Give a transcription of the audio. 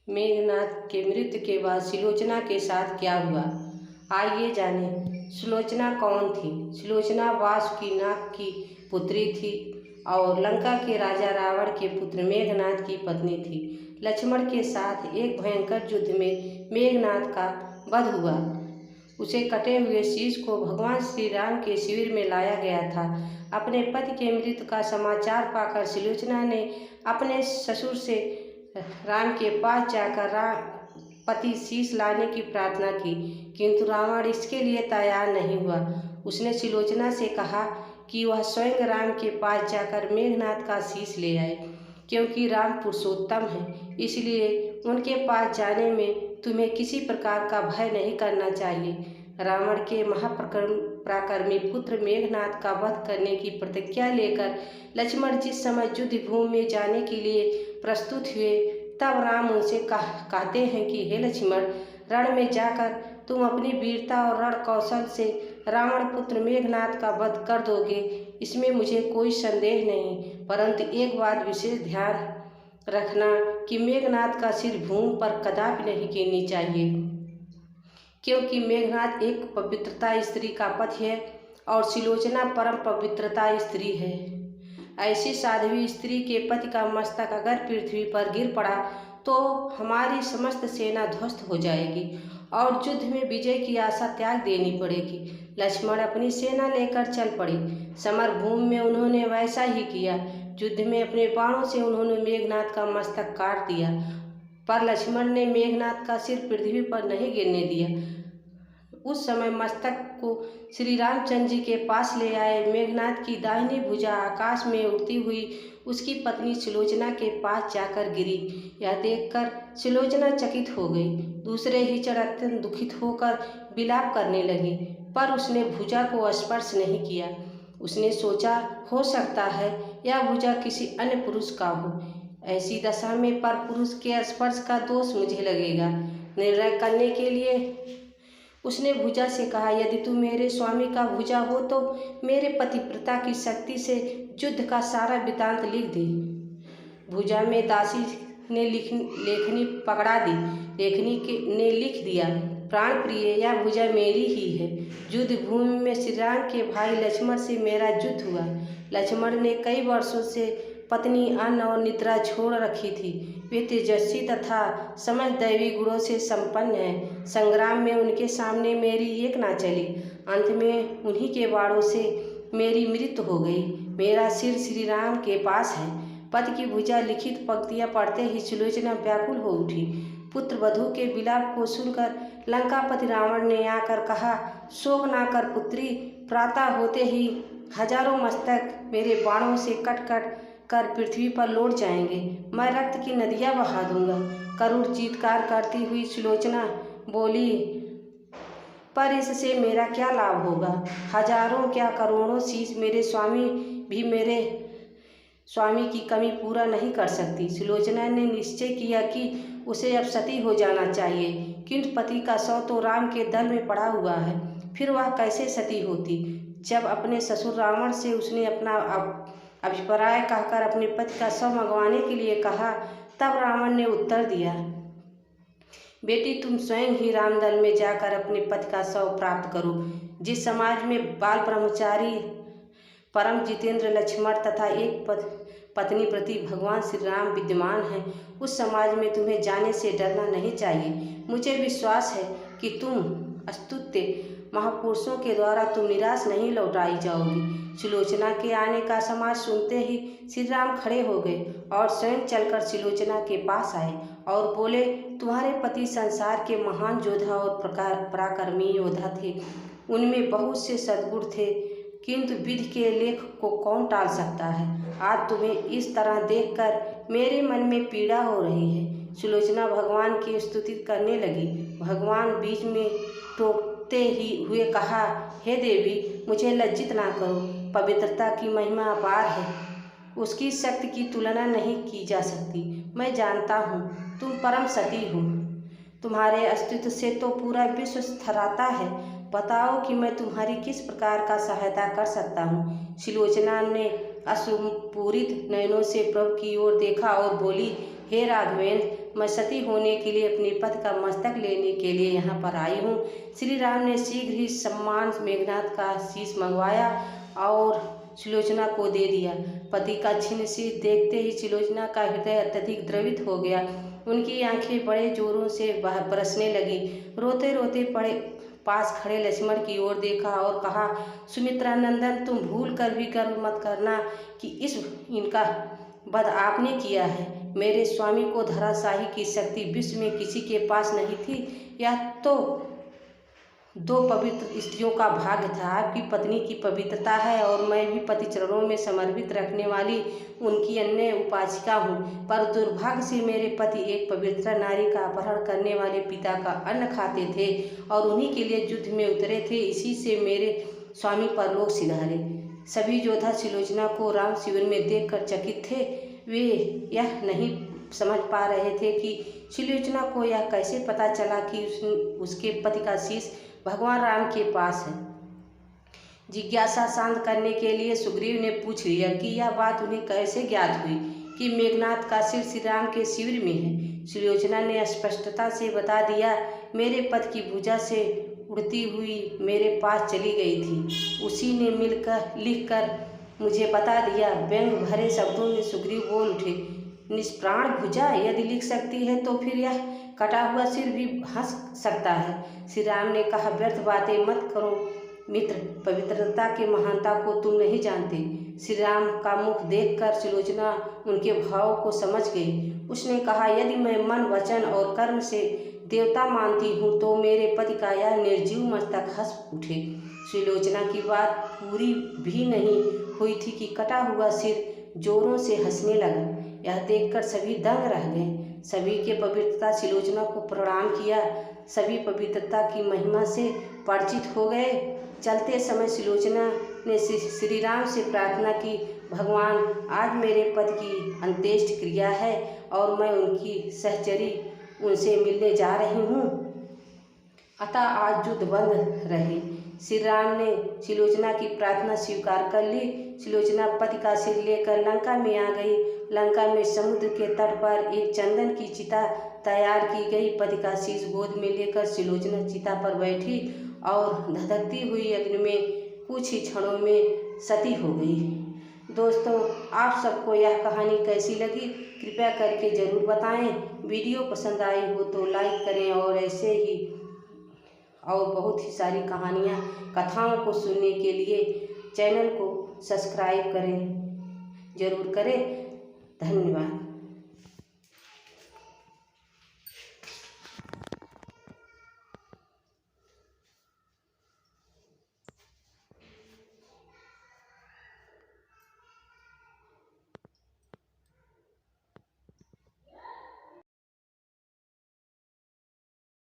मेघनाद के मृत्यु के बाद सुलोचना के साथ क्या हुआ, आइए जानें। सुलोचना कौन थी? सुलोचना वासुकीनाग की पुत्री थी और लंका के राजा रावण के पुत्र मेघनाद की पत्नी थी। लक्ष्मण के साथ एक भयंकर युद्ध में मेघनाद का वध हुआ। उसे कटे हुए शीश को भगवान श्री राम के शिविर में लाया गया था। अपने पति के मृत्यु का समाचार पाकर सुलोचना ने अपने ससुर से राम के पास जाकर पति शीश लाने की प्रार्थना की, किंतु रावण इसके लिए तैयार नहीं हुआ। उसने सुलोचना से कहा कि वह स्वयं राम के पास जाकर मेघनाद का शीश ले आए, क्योंकि राम पुरुषोत्तम है, इसलिए उनके पास जाने में तुम्हें किसी प्रकार का भय नहीं करना चाहिए। रावण के महापराक्रमी पुत्र मेघनाद का वध करने की प्रतिज्ञा लेकर लक्ष्मण जिस समय युद्ध भूमि में जाने के लिए प्रस्तुत हुए, तब राम उनसे कहते हैं कि हे लक्ष्मण, रण में जाकर तुम अपनी वीरता और रण कौशल से रावण पुत्र मेघनाद का वध कर दोगे, इसमें मुझे कोई संदेह नहीं। परंतु एक बात विशेष ध्यान रखना कि मेघनाद का सिर भूमि पर कदापि नहीं गिरनी चाहिए, क्योंकि मेघनाद एक पवित्रता स्त्री का पति है और सुलोचना परम पवित्रता स्त्री है। ऐसी साध्वी स्त्री के पति का मस्तक अगर पृथ्वी पर गिर पड़ा तो हमारी समस्त सेना ध्वस्त हो जाएगी और युद्ध में विजय की आशा त्याग देनी पड़ेगी। लक्ष्मण अपनी सेना लेकर चल पड़े। समर भूमि में उन्होंने वैसा ही किया। युद्ध में अपने बाणों से उन्होंने मेघनाद का मस्तक काट दिया, पर लक्ष्मण ने मेघनाद का सिर पृथ्वी पर नहीं गिरने दिया। उस समय मस्तक को श्री रामचंद्र जी के पास ले आए। मेघनाद की दाहिनी भुजा आकाश में उड़ती हुई उसकी पत्नी सुलोचना के पास जाकर गिरी। यह देखकर सुलोचना चकित हो गई। दूसरे ही क्षण अत्यंत दुखित होकर विलाप करने लगी, पर उसने भुजा को स्पर्श नहीं किया। उसने सोचा, हो सकता है यह भुजा किसी अन्य पुरुष का हो। ऐसी दशा में पर पुरुष के स्पर्श का दोष मुझे लगेगा। निर्णय करने के लिए उसने भुजा से कहा, यदि तू मेरे स्वामी का भुजा हो तो मेरे पतिव्रता की शक्ति से युद्ध का सारा वृत्तांत लिख दे। भुजा में दासी ने लेखनी पकड़ा दी। ने लिख दिया, प्राण प्रिय, यह भुजा मेरी ही है। युद्ध भूमि में श्री राम के भाई लक्ष्मण से मेरा युद्ध हुआ। लक्ष्मण ने कई वर्षों से पत्नी, अन्न और निद्रा छोड़ रखी थी। वे तेजस्वी तथा समझ दैवी गुणों से संपन्न हैं। संग्राम में उनके सामने मेरी एक ना चली। अंत में उन्हीं के बाणों से मेरी मृत्यु हो गई। मेरा सिर श्री राम के पास है। पति की भुजा लिखित पंक्तियां पढ़ते ही सुलोचना व्याकुल हो उठी। पुत्र वधू के विलाप को सुनकर लंकापति रावण ने आकर कहा, शोक ना कर पुत्री, प्रातः होते ही हजारों मस्तक मेरे बाणों से कट कट कर पृथ्वी पर लौट जाएंगे। मैं रक्त की नदियां बहा दूंगा। करुण चीत्कार करती हुई सुलोचना बोली, पर इससे मेरा क्या लाभ होगा? हजारों क्या करोड़ों शीश मेरे स्वामी भी मेरे स्वामी की कमी पूरा नहीं कर सकती। सुलोचना ने निश्चय किया कि उसे अब सती हो जाना चाहिए, किंतु पति का शव तो राम के दल में पड़ा हुआ है, फिर वह कैसे सती होती? जब अपने ससुर रावण से उसने अपना अभिप्राय कहकर अपने पति का शव मंगवाने के लिए कहा, तब रावण ने उत्तर दिया, बेटी, तुम स्वयं ही रामदल में जाकर अपने पति का शव प्राप्त करो। जिस समाज में बाल ब्रह्मचारी, परम जितेंद्र लक्ष्मण तथा एक पत्नी प्रति भगवान श्री राम विद्यमान हैं, उस समाज में तुम्हें जाने से डरना नहीं चाहिए। मुझे विश्वास है कि तुम स्तुत्य महापुरुषों के द्वारा तुम निराश नहीं लौटाई जाओगी। सुलोचना के आने का समाचार सुनते ही श्री राम खड़े हो गए और स्वयं चलकर सुलोचना के पास आए और बोले, तुम्हारे पति संसार के महान योद्धा और पराक्रमी योद्धा थे। उनमें बहुत से सद्गुण थे, किंतु विधि के लेख को कौन टाल सकता है? आज तुम्हें इस तरह देखकर मेरे मन में पीड़ा हो रही है। सुलोचना भगवान की स्तुति करने लगी। भगवान बीच में टोकते ही हुए कहा, हे देवी, मुझे लज्जित ना करो। पवित्रता की महिमा अपार है, उसकी शक्ति की तुलना नहीं की जा सकती। मैं जानता हूँ तुम परम सती हो। तुम्हारे अस्तित्व से तो पूरा विश्व थर्राता है। बताओ कि मैं तुम्हारी किस प्रकार का सहायता कर सकता हूँ। सुलोचना ने अश्रुपूरित नयनों से प्रभु की ओर देखा और बोली, हे राघवेंद्र, मैं सती होने के लिए अपने पति का मस्तक लेने के लिए यहाँ पर आई हूँ। श्री राम ने शीघ्र ही सम्मान मेघनाथ का शीश मंगवाया और सुलोचना को दे दिया। पति का छिन्न शीश देखते ही सुलोचना का हृदय अत्यधिक द्रवित हो गया। उनकी आंखें बड़े जोरों से बरसने लगी। रोते रोते पास खड़े लक्ष्मण की ओर देखा और कहा, सुमित्रा नंदन, तुम भूल कर भी गर्व मत करना कि इनका वध आपने किया है। मेरे स्वामी को धराशायी की शक्ति विश्व में किसी के पास नहीं थी। यह तो दो पवित्र स्त्रियों का भाग्य था। आपकी पत्नी की पवित्रता है और मैं भी पति चरणों में समर्पित रखने वाली उनकी अन्य उपासिका हूँ। पर दुर्भाग्य से मेरे पति एक पवित्र नारी का अपहरण करने वाले पिता का अन्न खाते थे और उन्हीं के लिए युद्ध में उतरे थे। इसी से मेरे स्वामी परलोक सिधारे। सभी योद्धा सुलोचना को राम शिविर में देखकर चकित थे। वे यह नहीं समझ पा रहे थे कि सुलोचना को यह कैसे पता चला कि उसके पति का शीश भगवान राम के पास है। जिज्ञासा शांत करने के लिए सुग्रीव ने पूछ लिया कि यह बात उन्हें कैसे ज्ञात हुई कि मेघनाथ का सिर श्री राम के शिविर में है। सुलोचना ने स्पष्टता से बता दिया, मेरे पति की भुजा से उड़ती हुई मेरे पास चली गई थी। उसी ने लिखकर मुझे बता दिया। व्यंग भरे शब्दों में सुग्रीव बोल उठे, निष्प्राण भुजा यदि लिख सकती है तो फिर यह कटा हुआ सिर भी हंस सकता है। श्री राम ने कहा, व्यर्थ बातें मत करो मित्र, पवित्रता के महानता को तुम नहीं जानते। श्री राम का मुख देखकर सुलोचना उनके भाव को समझ गई। उसने कहा, यदि मैं मन वचन और कर्म से देवता मानती हूँ तो मेरे पति का यह निर्जीव मस्तक हंस उठे। सुलोचना की बात पूरी भी नहीं हुई थी कि कटा हुआ सिर जोरों से हंसने लगा। यह देखकर सभी दंग रह गए। सभी के पवित्रता सुलोचना को प्रणाम किया। सभी पवित्रता की महिमा से परिचित हो गए। चलते समय सुलोचना ने श्री राम से प्रार्थना की, भगवान, आज मेरे पति की अंत्येष्टि क्रिया है और मैं उनकी सहचरी उनसे मिलने जा रही हूँ, अतः आज युद्ध बंद रहे। श्री राम ने सुलोचना की प्रार्थना स्वीकार कर ली। सुलोचना पति का सिर लेकर लंका में आ गई। लंका में समुद्र के तट पर एक चंदन की चिता तैयार की गई। पति का शीश गोद में लेकर सुलोचना चिता पर बैठी और धधकती हुई अग्नि में कुछ ही क्षणों में सती हो गई। दोस्तों, आप सबको यह कहानी कैसी लगी कृपया करके ज़रूर बताएं। वीडियो पसंद आई हो तो लाइक करें और ऐसे ही और बहुत ही सारी कहानियाँ कथाओं को सुनने के लिए चैनल को सब्सक्राइब करें, ज़रूर करें। धन्यवाद।